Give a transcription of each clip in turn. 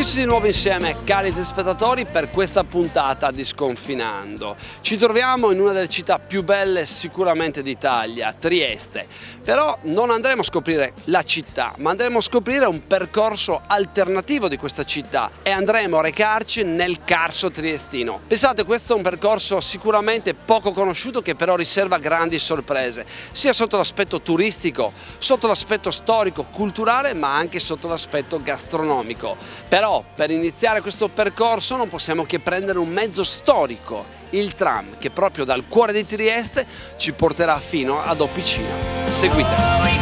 Eccoci di nuovo insieme, cari telespettatori, per questa puntata di Sconfinando. Ci troviamo in una delle città più belle sicuramente d'Italia, Trieste. Però non andremo a scoprire la città, ma andremo a scoprire un percorso alternativo di questa città e andremo a recarci nel Carso triestino. Pensate, questo è un percorso sicuramente poco conosciuto che però riserva grandi sorprese, sia sotto l'aspetto turistico, sotto l'aspetto storico, culturale, ma anche sotto l'aspetto gastronomico. Però per iniziare questo percorso non possiamo che prendere un mezzo storico, il tram, che proprio dal cuore di Trieste ci porterà fino ad Opicina. Seguite!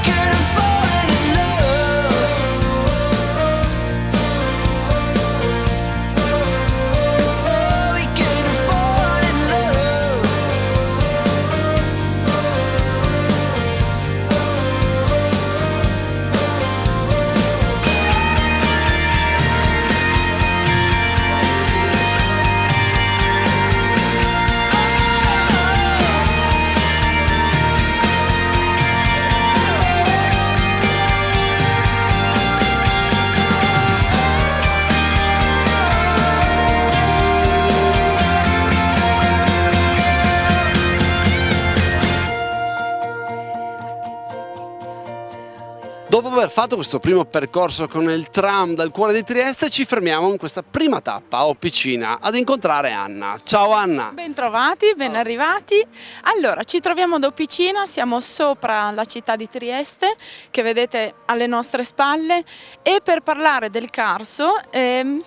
Dopo aver fatto questo primo percorso con il tram dal cuore di Trieste, ci fermiamo in questa prima tappa a Opicina ad incontrare Anna. Ciao Anna! Bentrovati, ben arrivati. Allora, ci troviamo ad Opicina, siamo sopra la città di Trieste, che vedete alle nostre spalle, e per parlare del Carso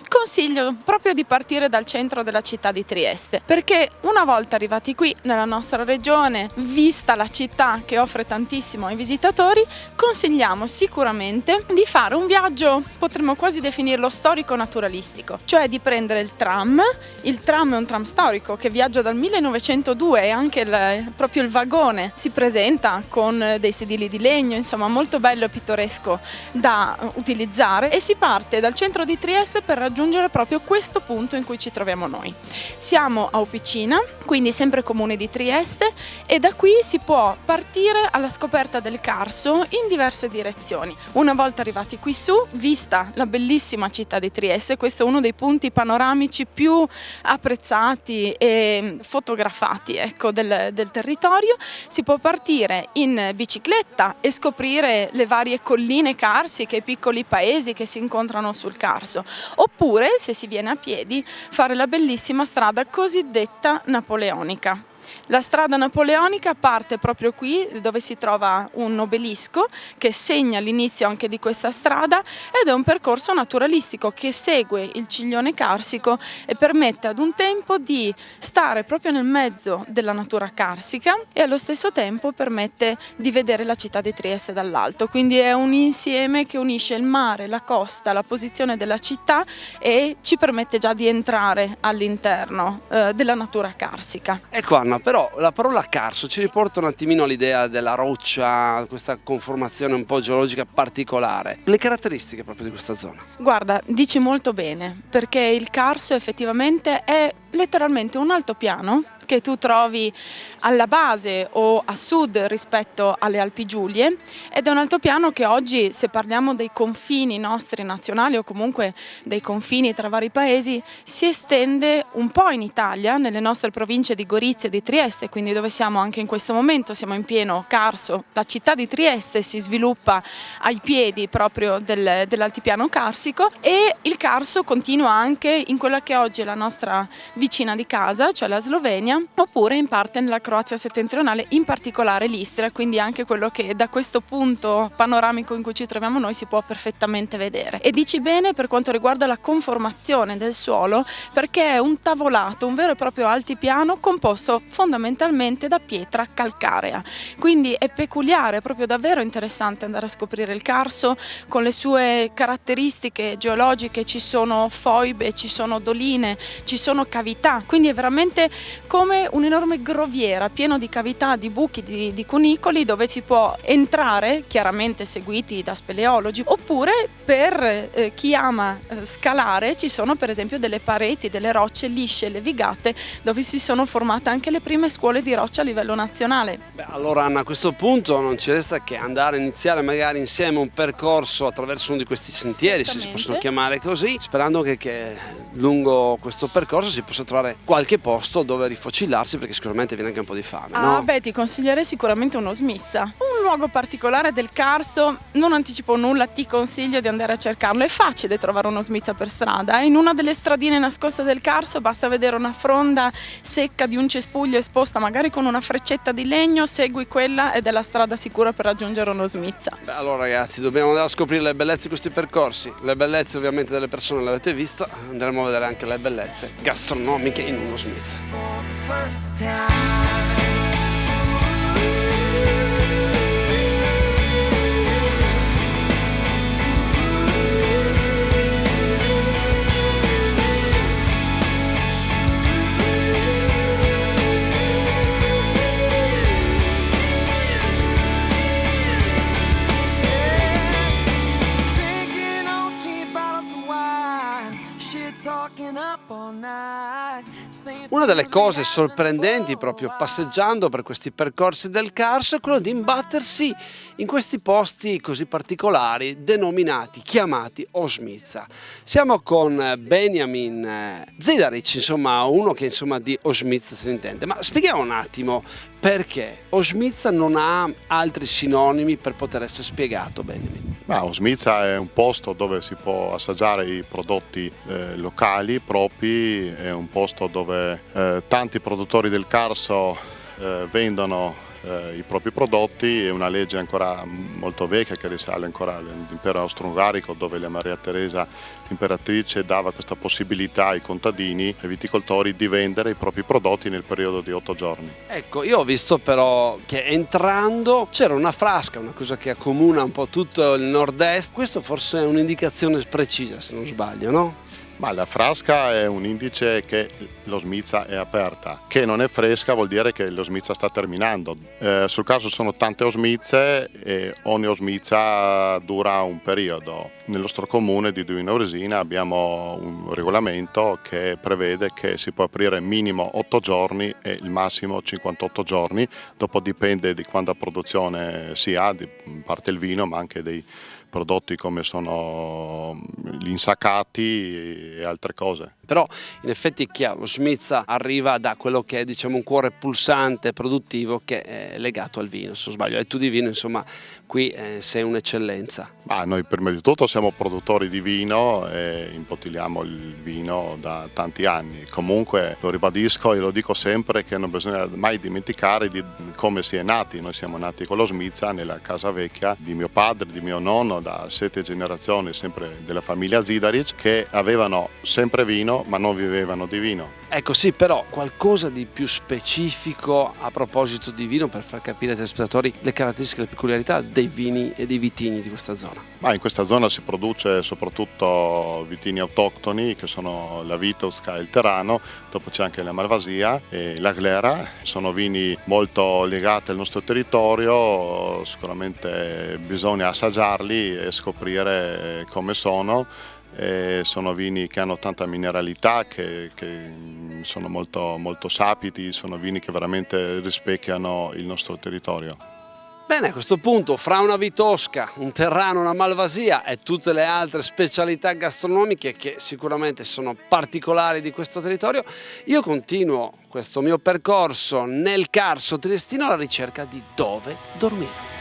consiglio proprio di partire dal centro della città di Trieste, perché una volta arrivati qui nella nostra regione, vista la città che offre tantissimo ai visitatori, consigliamo sicuramente di fare un viaggio, potremmo quasi definirlo storico-naturalistico, cioè di prendere il tram. Il tram è un tram storico che viaggia dal 1902 e anche proprio il vagone si presenta con dei sedili di legno, insomma molto bello e pittoresco da utilizzare, e si parte dal centro di Trieste per raggiungere proprio questo punto in cui ci troviamo noi. Siamo a Opicina, quindi sempre comune di Trieste, e da qui si può partire alla scoperta del Carso in diverse direzioni. Una volta arrivati qui su, vista la bellissima città di Trieste, questo è uno dei punti panoramici più apprezzati e fotografati, ecco, del territorio. Si può partire in bicicletta e scoprire le varie colline carsiche, i piccoli paesi che si incontrano sul Carso, oppure, se si viene a piedi, fare la bellissima strada cosiddetta napoleonica. La strada napoleonica parte proprio qui, dove si trova un obelisco che segna l'inizio anche di questa strada, ed è un percorso naturalistico che segue il ciglione carsico e permette ad un tempo di stare proprio nel mezzo della natura carsica e allo stesso tempo permette di vedere la città di Trieste dall'alto. Quindi è un insieme che unisce il mare, la costa, la posizione della città, e ci permette già di entrare all'interno della natura carsica. Ecco Anna, però la parola Carso ci riporta un attimino all'idea della roccia, questa conformazione un po' geologica particolare. Le caratteristiche proprio di questa zona? Guarda, dici molto bene, perché il Carso effettivamente è letteralmente un altopiano che tu trovi alla base o a sud rispetto alle Alpi Giulie, ed è un altopiano che oggi, se parliamo dei confini nostri nazionali o comunque dei confini tra vari paesi, si estende un po' in Italia, nelle nostre province di Gorizia e di Trieste, quindi dove siamo anche in questo momento, siamo in pieno Carso. La città di Trieste si sviluppa ai piedi proprio dell'altipiano carsico, e il Carso continua anche in quella che oggi è la nostra vicina di casa, cioè la Slovenia, oppure in parte nella Croazia settentrionale, in particolare l'Istria, quindi anche quello che da questo punto panoramico in cui ci troviamo noi si può perfettamente vedere. E dici bene per quanto riguarda la conformazione del suolo, perché è un tavolato, un vero e proprio altipiano composto fondamentalmente da pietra calcarea, quindi è peculiare, è proprio davvero interessante andare a scoprire il Carso con le sue caratteristiche geologiche. Ci sono foibe, ci sono doline, ci sono cavità, quindi è veramente come un'enorme groviera pieno di cavità, di buchi, di cunicoli, dove si può entrare, chiaramente seguiti da speleologi, oppure per chi ama scalare ci sono per esempio delle pareti, delle rocce lisce, levigate, dove si sono formate anche le prime scuole di roccia a livello nazionale. Beh, allora Anna, a questo punto non ci resta che andare a iniziare magari insieme un percorso attraverso uno di questi sentieri, se si possono chiamare così, sperando che lungo questo percorso si possa trovare qualche posto dove rifocillarsi, perché sicuramente viene anche un po' di fame, no? Beh, ti consiglierei sicuramente uno Smizza. Un luogo particolare del Carso, non anticipo nulla, ti consiglio di andare a cercarlo. È facile trovare uno Smizza per strada. In una delle stradine nascoste del Carso basta vedere una fronda secca di un cespuglio esposta magari con una freccetta di legno, segui quella ed è la strada sicura per raggiungere uno Smizza. Beh, allora ragazzi, dobbiamo andare a scoprire le bellezze di questi percorsi, le bellezze ovviamente delle persone le avete viste, andremo a vedere anche le bellezze gastronomiche in uno Smizza. Una delle cose sorprendenti proprio passeggiando per questi percorsi del Carso è quello di imbattersi in questi posti così particolari chiamati Osmica. Siamo con Benjamin Zidaric, insomma uno che insomma di Osmica se ne intende, ma spieghiamo un attimo perché Osmica non ha altri sinonimi per poter essere spiegato, Benjamin. Osmica è un posto dove si può assaggiare i prodotti locali propri, è un posto dove tanti produttori del Carso vendono i propri prodotti. È una legge ancora molto vecchia che risale ancora all'impero austro-ungarico, dove la Maria Teresa, l'imperatrice, dava questa possibilità ai contadini, ai viticoltori, di vendere i propri prodotti nel periodo di 8 giorni. Ecco, io ho visto però che entrando c'era una frasca, una cosa che accomuna un po' tutto il nord-est. Questo forse è un'indicazione precisa, se non sbaglio, no? Ma la frasca è un indice che l'osmica è aperta, che non è fresca vuol dire che l'osmica sta terminando. Sul caso sono tante osmize e ogni osmica dura un periodo. Nel nostro comune di Duino Resina abbiamo un regolamento che prevede che si può aprire minimo 8 giorni e il massimo 58 giorni, dopo dipende di quanta produzione si ha, di parte il vino ma anche dei prodotti come sono gli insaccati e altre cose. Però in effetti è chiaro, lo Smizza arriva da quello che è diciamo un cuore pulsante, produttivo, che è legato al vino, se non sbaglio. E tu di vino insomma qui sei un'eccellenza. Noi prima di tutto siamo produttori di vino e imbottigliamo il vino da tanti anni. Comunque lo ribadisco e lo dico sempre che non bisogna mai dimenticare di come si è nati. Noi siamo nati con lo Smizza nella casa vecchia di mio padre, di mio nonno, da 7 generazioni sempre della famiglia Zidaric, che avevano sempre vino ma non vivevano di vino. Ecco sì, però qualcosa di più specifico a proposito di vino per far capire ai telespettatori le caratteristiche e le peculiarità dei vini e dei vitigni di questa zona. In questa zona si produce soprattutto vitini autoctoni che sono la Vitosca e il Terano, dopo c'è anche la Malvasia e la Glera. Sono vini molto legati al nostro territorio, sicuramente bisogna assaggiarli e scoprire come sono. Sono vini che hanno tanta mineralità, che sono molto, molto sapidi, sono vini che veramente rispecchiano il nostro territorio. Bene, a questo punto fra una Vitosca, un Terrano, una Malvasia e tutte le altre specialità gastronomiche che sicuramente sono particolari di questo territorio, io continuo questo mio percorso nel Carso triestino alla ricerca di dove dormire.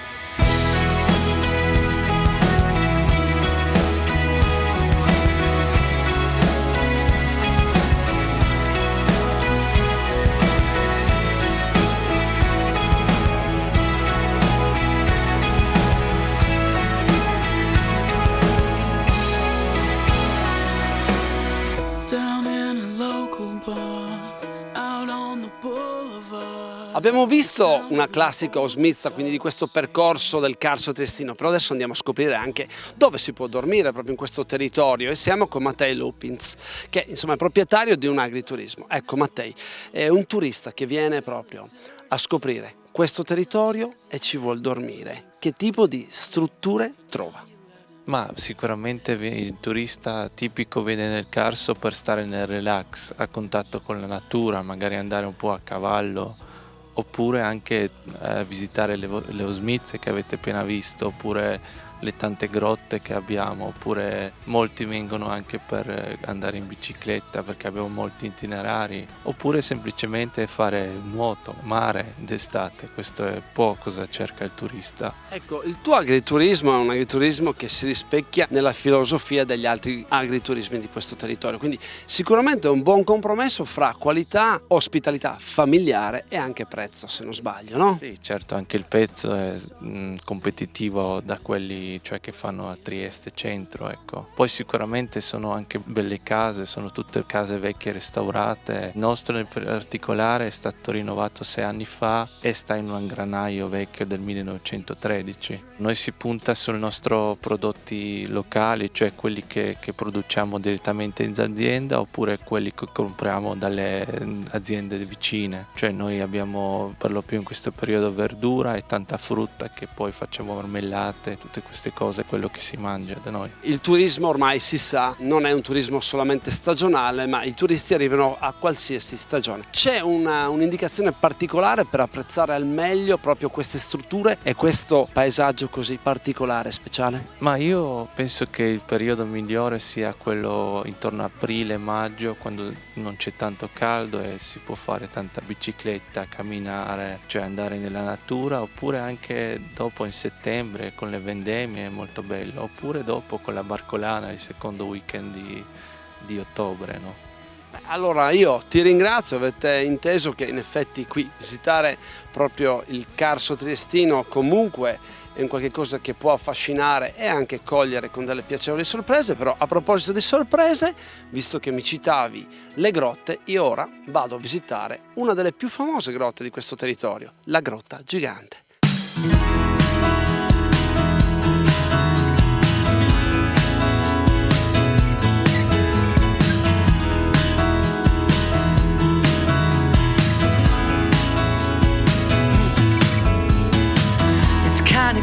Abbiamo visto una classica Osmica, quindi di questo percorso del Carso triestino, però adesso andiamo a scoprire anche dove si può dormire proprio in questo territorio e siamo con Mattei Lupins, che insomma è proprietario di un agriturismo. Ecco Mattei, è un turista che viene proprio a scoprire questo territorio e ci vuol dormire. Che tipo di strutture trova? Ma sicuramente il turista tipico viene nel Carso per stare nel relax, a contatto con la natura, magari andare un po' a cavallo, oppure anche visitare le osmize che avete appena visto, oppure le tante grotte che abbiamo, oppure molti vengono anche per andare in bicicletta perché abbiamo molti itinerari, oppure semplicemente fare nuoto, mare d'estate. Questo è un po' cosa cerca il turista. Ecco, il tuo agriturismo è un agriturismo che si rispecchia nella filosofia degli altri agriturismi di questo territorio, quindi sicuramente è un buon compromesso fra qualità, ospitalità familiare e anche prezzo, se non sbaglio, no? Sì, certo, anche il prezzo è competitivo da quelli cioè che fanno a Trieste centro, ecco. Poi sicuramente sono anche belle case, sono tutte case vecchie restaurate. Il nostro in particolare è stato rinnovato 6 anni fa e sta in un angranaio vecchio del 1913. Noi si punta sui nostri prodotti locali, cioè quelli che produciamo direttamente in azienda, oppure quelli che compriamo dalle aziende vicine. Cioè noi abbiamo per lo più in questo periodo verdura e tanta frutta, che poi facciamo marmellate, tutte queste cose, quello che si mangia da noi. Il turismo ormai si sa, non è un turismo solamente stagionale, ma i turisti arrivano a qualsiasi stagione. C'è un'indicazione particolare per apprezzare al meglio proprio queste strutture e questo paesaggio così particolare e speciale? Ma io penso che il periodo migliore sia quello intorno a aprile-maggio, quando non c'è tanto caldo e si può fare tanta bicicletta, camminare, cioè andare nella natura, oppure anche dopo in settembre con le vendemmie è molto bello, oppure dopo con la Barcolana il secondo weekend di ottobre, no? Allora io ti ringrazio, avete inteso che in effetti qui visitare proprio il Carso triestino comunque è un qualche cosa che può affascinare e anche cogliere con delle piacevoli sorprese. Però a proposito di sorprese, visto che mi citavi le grotte, io ora vado a visitare una delle più famose grotte di questo territorio, la Grotta Gigante.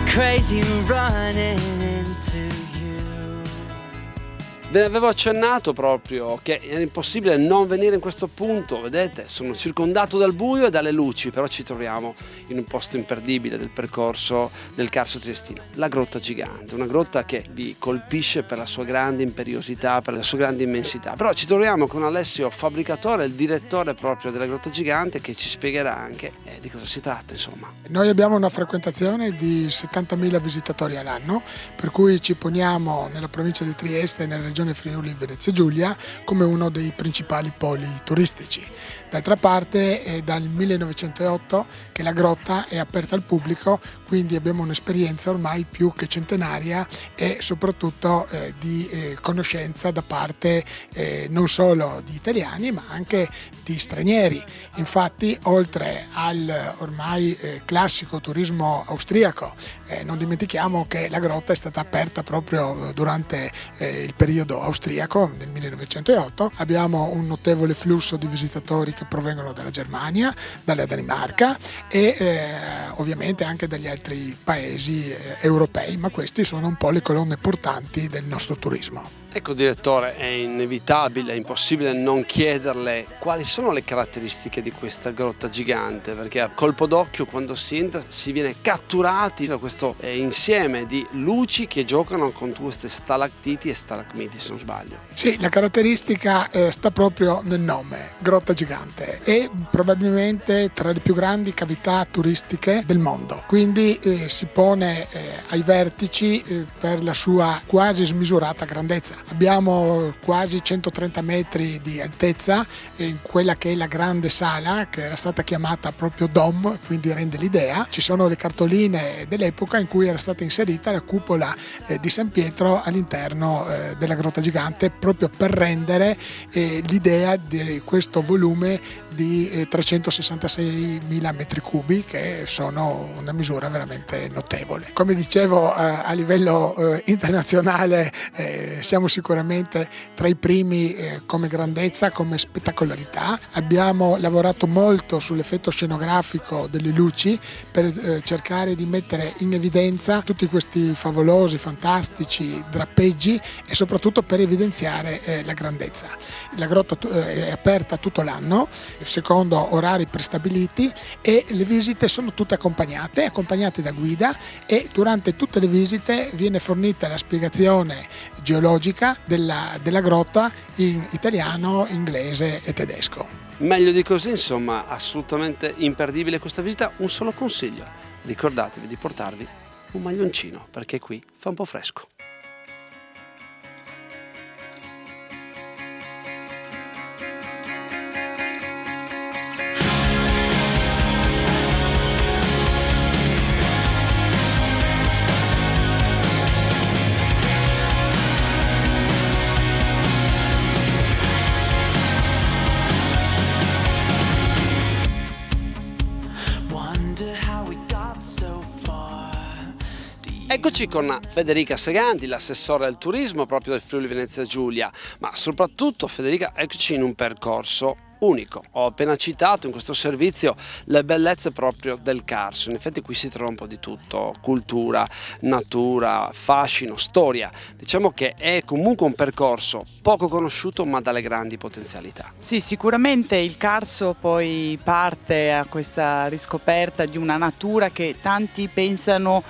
Crazy running into you. Ve ne avevo accennato proprio che era impossibile non venire in questo punto, vedete, sono circondato dal buio e dalle luci, però ci troviamo in un posto imperdibile del percorso del Carso triestino, la Grotta Gigante, una grotta che vi colpisce per la sua grande imperiosità, per la sua grande immensità. Però ci troviamo con Alessio Fabbricatore, il direttore proprio della Grotta Gigante, che ci spiegherà anche di cosa si tratta, insomma. Noi abbiamo una frequentazione di 70.000 visitatori all'anno, per cui ci poniamo nella provincia di Trieste e nella regione Friuli Venezia Giulia come uno dei principali poli turistici. D'altra parte è dal 1908 che la grotta è aperta al pubblico, quindi abbiamo un'esperienza ormai più che centenaria e soprattutto di conoscenza da parte non solo di italiani ma anche di stranieri. Infatti, oltre al ormai classico turismo austriaco, non dimentichiamo che la grotta è stata aperta proprio durante il periodo austriaco nel 1908. Abbiamo un notevole flusso di visitatori che provengono dalla Germania, dalla Danimarca e ovviamente anche dagli altri paesi europei, ma questi sono un po' le colonne portanti del nostro turismo. Ecco direttore, è inevitabile, è impossibile non chiederle quali sono le caratteristiche di questa grotta gigante, perché a colpo d'occhio quando si entra si viene catturati da questo insieme di luci che giocano con queste stalactiti e stalagmiti, se non sbaglio. Sì, la caratteristica sta proprio nel nome, Grotta Gigante, è probabilmente tra le più grandi cavità turistiche del mondo, quindi si pone ai vertici per la sua quasi smisurata grandezza. Abbiamo quasi 130 metri di altezza in quella che è la grande sala, che era stata chiamata proprio Dom, quindi rende l'idea. Ci sono le cartoline dell'epoca in cui era stata inserita la cupola di San Pietro all'interno della Grotta Gigante, proprio per rendere l'idea di questo volume di 366.000 metri cubi, che sono una misura veramente notevole. Come dicevo, a livello internazionale siamo sicuramente tra i primi come grandezza, come spettacolarità. Abbiamo lavorato molto sull'effetto scenografico delle luci per cercare di mettere in evidenza tutti questi favolosi, fantastici drappeggi e soprattutto per evidenziare la grandezza. La grotta è aperta tutto l'anno, secondo orari prestabiliti, e le visite sono tutte accompagnate da guida, e durante tutte le visite viene fornita la spiegazione geologica della grotta in italiano, inglese e tedesco. Meglio di così, insomma, assolutamente imperdibile questa visita. Un solo consiglio: ricordatevi di portarvi un maglioncino, perché qui fa un po' fresco. Eccoci con Federica Seganti, l'assessore al turismo proprio del Friuli Venezia Giulia, ma soprattutto, Federica, eccoci in un percorso unico. Ho appena citato in questo servizio le bellezze proprio del Carso. In effetti qui si trova un po' di tutto: cultura, natura, fascino, storia. Diciamo che è comunque un percorso poco conosciuto ma dalle grandi potenzialità. Sì, sicuramente il Carso poi parte a questa riscoperta di una natura che tanti pensano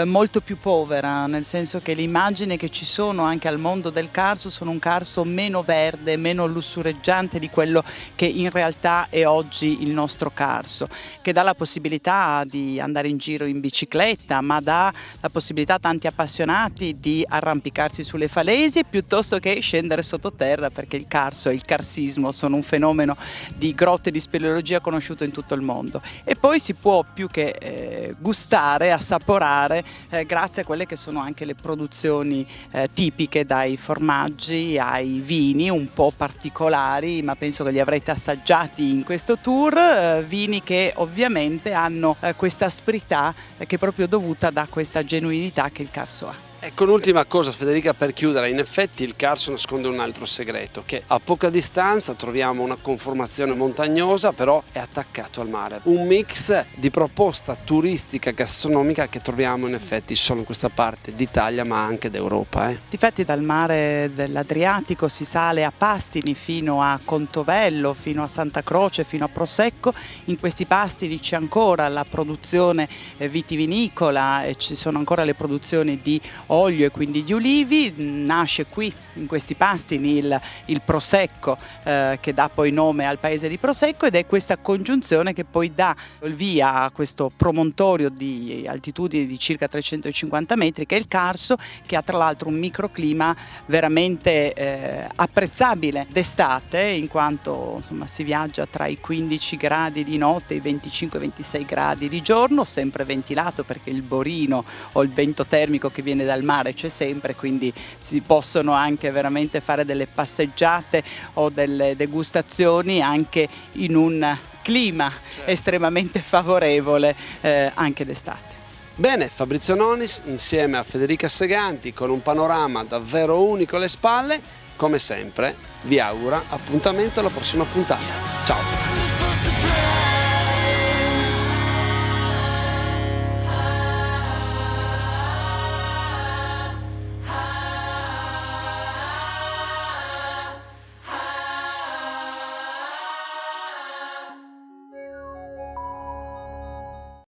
molto più povera, nel senso che le immagini che ci sono anche al mondo del Carso sono un Carso meno verde, meno lussureggiante di quello che in realtà è oggi il nostro Carso, che dà la possibilità di andare in giro in bicicletta, ma dà la possibilità a tanti appassionati di arrampicarsi sulle falesie piuttosto che scendere sottoterra, perché il Carso e il carsismo sono un fenomeno di grotte di speleologia conosciuto in tutto il mondo. E poi si può più che gustare, assaporare grazie a quelle che sono anche le produzioni tipiche, dai formaggi ai vini un po' particolari, ma penso che li avrete assaggiati in questo tour, vini che ovviamente hanno questa asprità che è proprio dovuta da questa genuinità che il Carso ha. Ecco, un'ultima cosa, Federica, per chiudere. In effetti il Carso nasconde un altro segreto, che a poca distanza troviamo una conformazione montagnosa, però è attaccato al mare. Un mix di proposta turistica gastronomica che troviamo in effetti solo in questa parte d'Italia, ma anche d'Europa. Difatti dal mare dell'Adriatico si sale a Pastini fino a Contovello, fino a Santa Croce, fino a Prosecco. In questi pastini c'è ancora la produzione vitivinicola e ci sono ancora le produzioni di olio e quindi di ulivi. Nasce qui in questi pastini il Prosecco che dà poi nome al paese di Prosecco, ed è questa congiunzione che poi dà il via a questo promontorio di altitudine di circa 350 metri che è il Carso, che ha tra l'altro un microclima veramente apprezzabile d'estate, in quanto insomma si viaggia tra i 15 gradi di notte e i 25-26 gradi di giorno, sempre ventilato perché il borino o il vento termico che viene dal mare c'è sempre, quindi si possono anche veramente fare delle passeggiate o delle degustazioni anche in un clima estremamente favorevole anche d'estate. Bene, Fabrizio Nonis insieme a Federica Seganti, con un panorama davvero unico alle spalle, come sempre vi augura appuntamento alla prossima puntata. Ciao!